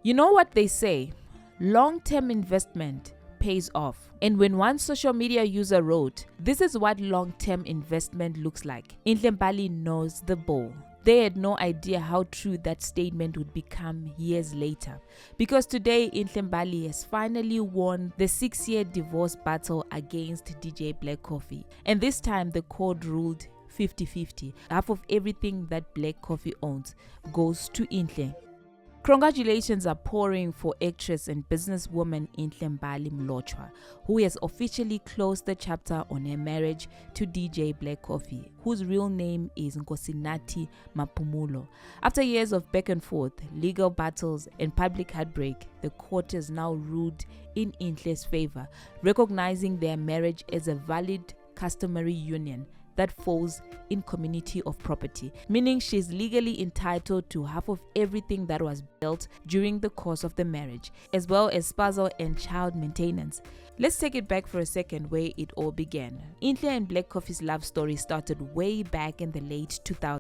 You know what they say? Long-term investment pays off. And when one social media user wrote, "This is what long-term investment looks like," Enhle Mbali knows the ball. They had no idea how true that statement would become years later. Because today, Enhle Mbali has finally won the 6-year divorce battle against DJ Black Coffee. And this time, the court ruled 50-50. Half of everything that Black Coffee owns goes to Enhle. Congratulations are pouring for actress and businesswoman Enhle Mbali Mlotshwa, who has officially closed the chapter on her marriage to DJ Black Coffee, whose real name is Nkosinathi Maphumulo. After years of back and forth, legal battles, and public heartbreak, the court has now ruled in Enhle's favor, recognizing their marriage as a valid customary union that falls in community of property, meaning she's legally entitled to half of everything that was built during the course of the marriage, as well as spousal and child maintenance. Let's take it back for a second where it all began. Enhle and Black Coffee's love story started way back in the late 2000s.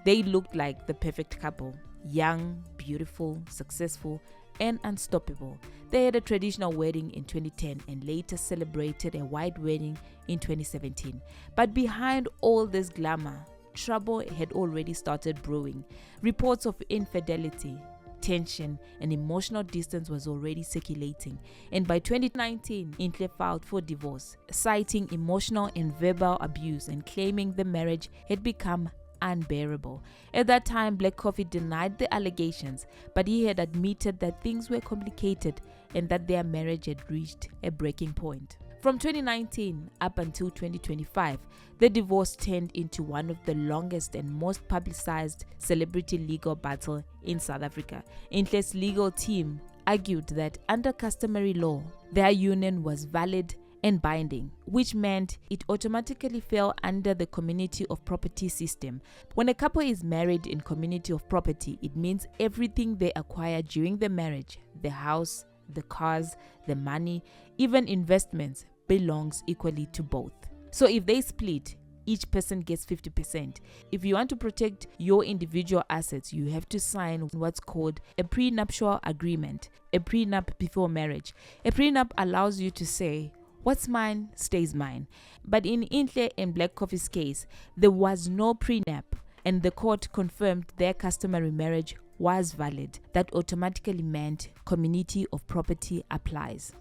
They looked like the perfect couple, young, beautiful, successful, and unstoppable. They had a traditional wedding in 2010 and later celebrated a white wedding in 2017. But behind all this glamour, trouble had already started brewing. Reports of infidelity, tension, and emotional distance was already circulating. And by 2019, Enhle filed for divorce, citing emotional and verbal abuse and claiming the marriage had become unbearable. At that time, Black Coffee denied the allegations, but he had admitted that things were complicated and that their marriage had reached a breaking point. From 2019 up until 2025, the divorce turned into one of the longest and most publicized celebrity legal battle in South Africa. Enhle's legal team argued that under customary law, their union was valid and binding, which meant it automatically fell under the community of property system. When a couple is married in community of property, it means everything they acquire during the marriage, the house, the cars, the money, even investments, belongs equally to both. So if they split, each person gets 50%. If you want to protect your individual assets, you have to sign what's called a prenuptial agreement, a prenup before marriage. A prenup allows you to say, "What's mine stays mine." But in Enhle and Black Coffee's case, there was no prenup, and the court confirmed their customary marriage was valid. That automatically meant community of property applies.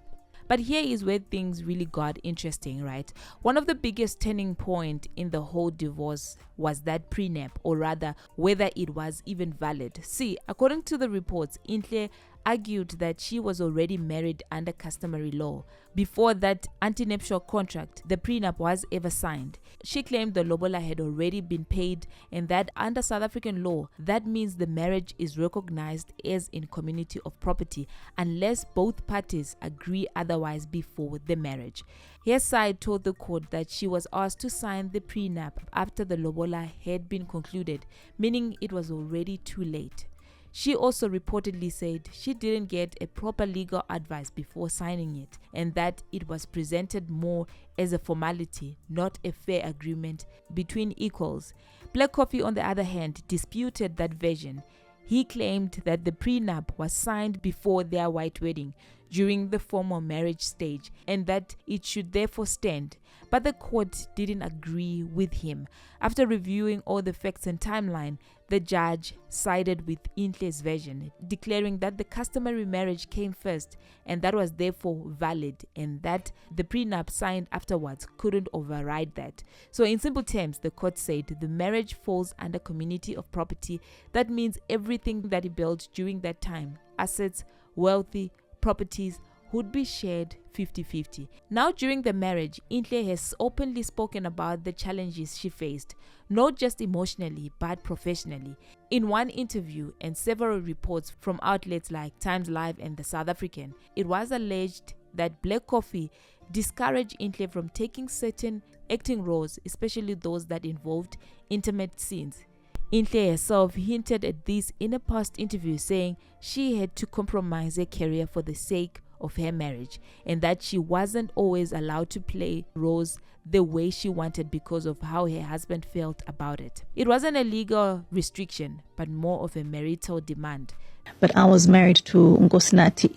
But here is where things really got interesting, right? One of the biggest turning point in the whole divorce was that prenup, or rather, whether it was even valid. See, according to the reports, Enhle argued that she was already married under customary law. Before that antenuptial contract, the prenup was ever signed. She claimed the lobola had already been paid and that under South African law, that means the marriage is recognized as in community of property unless both parties agree otherwise before the marriage. Her side told the court that she was asked to sign the prenup after the lobola had been concluded, meaning it was already too late. She also reportedly said she didn't get a proper legal advice before signing it and that it was presented more as a formality, not a fair agreement between equals. Black Coffee, on the other hand, disputed that version. He claimed that the prenup was signed before their white wedding during the formal marriage stage and that it should therefore stand. But the court didn't agree with him. After reviewing all the facts and timeline, the judge sided with Enhle's version, declaring that the customary marriage came first and that was therefore valid and that the prenup signed afterwards couldn't override that. So in simple terms, the court said the marriage falls under community of property. That means everything that he built during that time, assets, wealthy, properties, would be shared 50-50. Now during the marriage, Enhle has openly spoken about the challenges she faced, not just emotionally but professionally. In one interview and several reports from outlets like Times Live and The South African, it was alleged that Black Coffee discouraged Enhle from taking certain acting roles, especially those that involved intimate scenes. Enhle herself hinted at this in a past interview, saying she had to compromise her career for the sake of her marriage and that she wasn't always allowed to play roles the way she wanted because of how her husband felt about it. It wasn't a legal restriction, but more of a marital demand. But I was married to Nkosinathi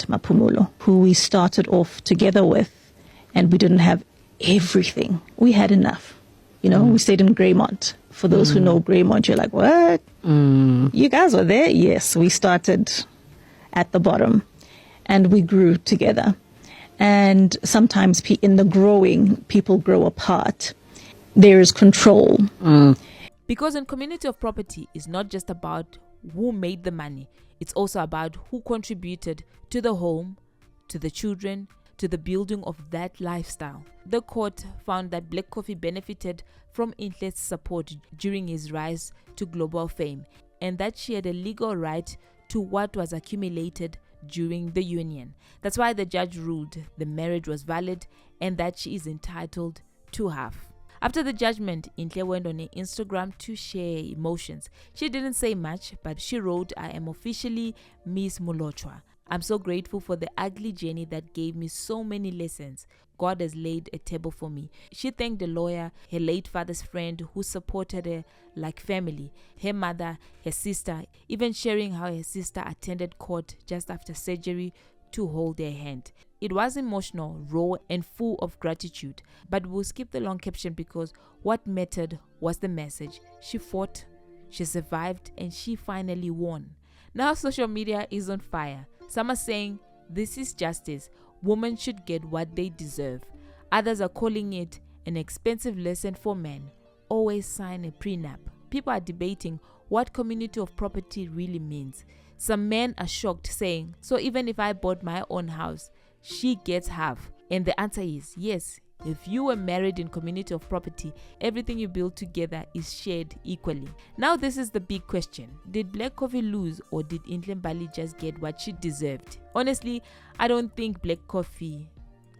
Maphumulo, who we started off together with, and we didn't have everything. We had enough. We stayed in Greymont. For those who know Greymont, you're like, what? You guys were there? Yes, we started at the bottom, and we grew together. And sometimes in the growing, people grow apart. There is control. Because in community of property, it's not just about who made the money. It's also about who contributed to the home, to the children, to the building of that lifestyle. The court found that Black Coffee benefited from Enhle's support during his rise to global fame, and that she had a legal right to what was accumulated during the union. That's why the judge ruled the marriage was valid and that she is entitled to half. After the judgment, Enhle went on her Instagram to share emotions. She didn't say much, but she wrote, "I am officially Miss Mlotshwa. I'm so grateful for the ugly journey that gave me so many lessons. God has laid a table for me." She thanked the lawyer, her late father's friend who supported her like family, her mother, her sister, even sharing how her sister attended court just after surgery to hold her hand. It was emotional, raw, and full of gratitude, but we'll skip the long caption because what mattered was the message. She fought, she survived, and she finally won. Now social media is on fire. Some are saying, this is justice. Women should get what they deserve. Others are calling it an expensive lesson for men. Always sign a prenup. People are debating what community of property really means. Some men are shocked, saying, so even if I bought my own house, she gets half. And the answer is yes. If you were married in community of property, everything you build together is shared equally. Now this is the big question. Did Black Coffee lose, or did Enhle Mbali just get what she deserved? Honestly, I don't think Black Coffee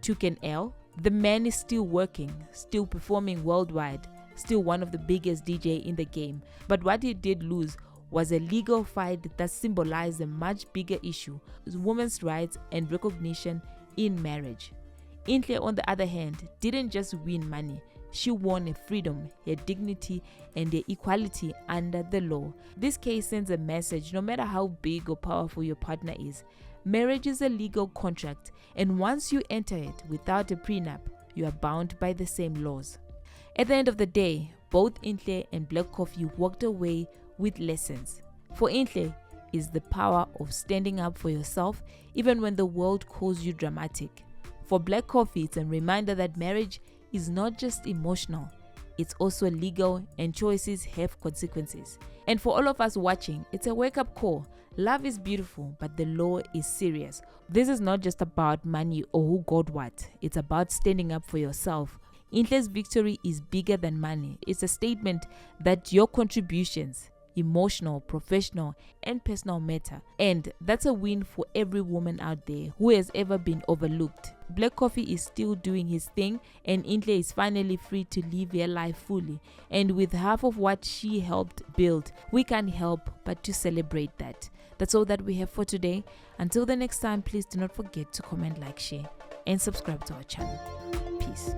took an L. The man is still working, still performing worldwide, still one of the biggest DJ in the game. But what he did lose was a legal fight that symbolized a much bigger issue: women's rights and recognition in marriage. Enhle, on the other hand, didn't just win money. She won a freedom, her dignity, and her equality under the law. This case sends a message: no matter how big or powerful your partner is, marriage is a legal contract, and once you enter it without a prenup, you are bound by the same laws. At the end of the day, both Enhle and Black Coffee walked away with lessons. For Enhle is the power of standing up for yourself even when the world calls you dramatic. For Black Coffee, it's a reminder that marriage is not just emotional, it's also legal, and choices have consequences. And for all of us watching, it's a wake-up call. Love is beautiful, but the law is serious. This is not just about money or who got what. It's about standing up for yourself. Enhle's victory is bigger than money. It's a statement that your contributions, emotional, professional, and personal, matter. And that's a win for every woman out there who has ever been overlooked. Black Coffee is still doing his thing, and Enhle is finally free to live her life fully. And with half of what she helped build, we can't help but to celebrate that. That's all that we have for today. Until the next time, please do not forget to comment, like, share, and subscribe to our channel. Peace.